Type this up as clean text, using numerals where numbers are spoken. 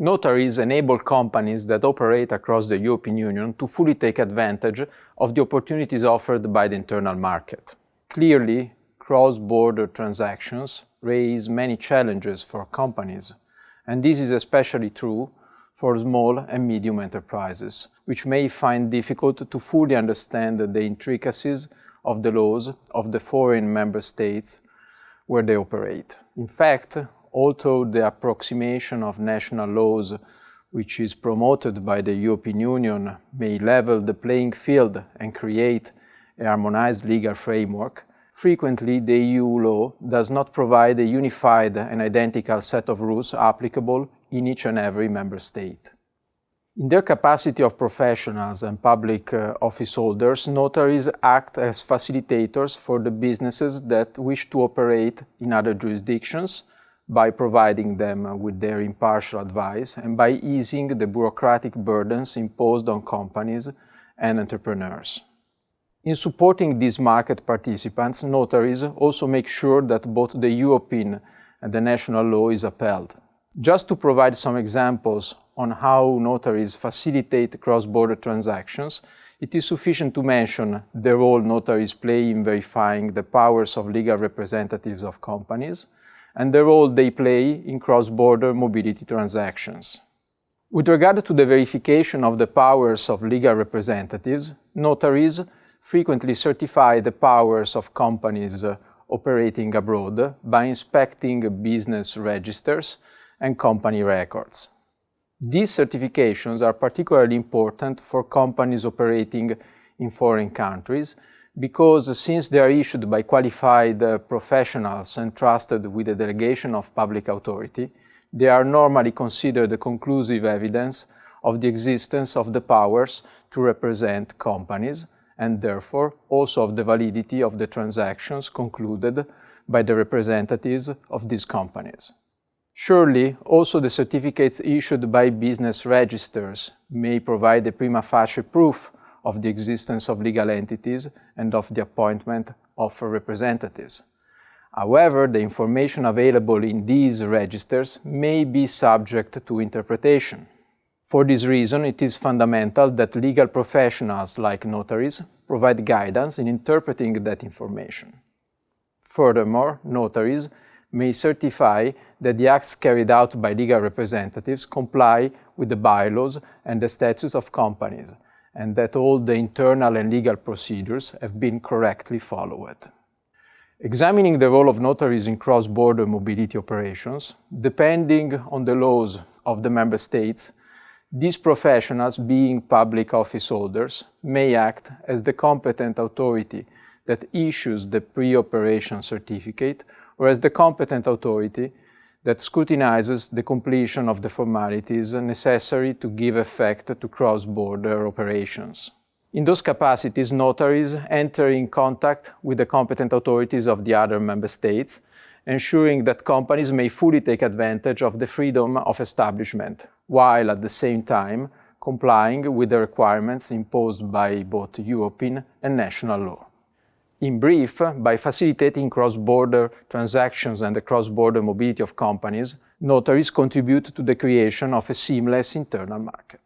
Notaries enable companies that operate across the European Union to fully take advantage of the opportunities offered by the internal market. Clearly, cross-border transactions raise many challenges for companies, and this is especially true for small and medium enterprises, which may find difficult to fully understand the intricacies of the laws of the foreign member states where they operate. In fact, although the approximation of national laws, which is promoted by the European Union, may level the playing field and create a harmonized legal framework, frequently the EU law does not provide a unified and identical set of rules applicable in each and every member state. In their capacity of professionals and public office holders, notaries act as facilitators for the businesses that wish to operate in other jurisdictions by providing them with their impartial advice and by easing the bureaucratic burdens imposed on companies and entrepreneurs. In supporting these market participants, notaries also make sure that both the European and the national law is upheld. Just to provide some examples on how notaries facilitate cross-border transactions, it is sufficient to mention the role notaries play in verifying the powers of legal representatives of companies and the role they play in cross-border mobility transactions. With regard to the verification of the powers of legal representatives, notaries frequently certify the powers of companies operating abroad by inspecting business registers and company records. These certifications are particularly important for companies operating in foreign countries because since they are issued by qualified professionals entrusted with the delegation of public authority, they are normally considered conclusive evidence of the existence of the powers to represent companies and therefore also of the validity of the transactions concluded by the representatives of these companies. Surely, also the certificates issued by business registers may provide a prima facie proof of the existence of legal entities and of the appointment of representatives. However, the information available in these registers may be subject to interpretation. For this reason, it is fundamental that legal professionals like notaries provide guidance in interpreting that information. Furthermore, notaries may certify that the acts carried out by legal representatives comply with the bylaws and the statutes of companies, and that all the internal and legal procedures have been correctly followed. Examining the role of notaries in cross-border mobility operations, depending on the laws of the member states, these professionals, being public office holders, may act as the competent authority that issues the pre-operation certificate or as the competent authority that scrutinizes the completion of the formalities necessary to give effect to cross-border operations. In those capacities, notaries enter in contact with the competent authorities of the other member states, ensuring that companies may fully take advantage of the freedom of establishment, while at the same time complying with the requirements imposed by both European and national law. In brief, by facilitating cross-border transactions and the cross-border mobility of companies, notaries contribute to the creation of a seamless internal market.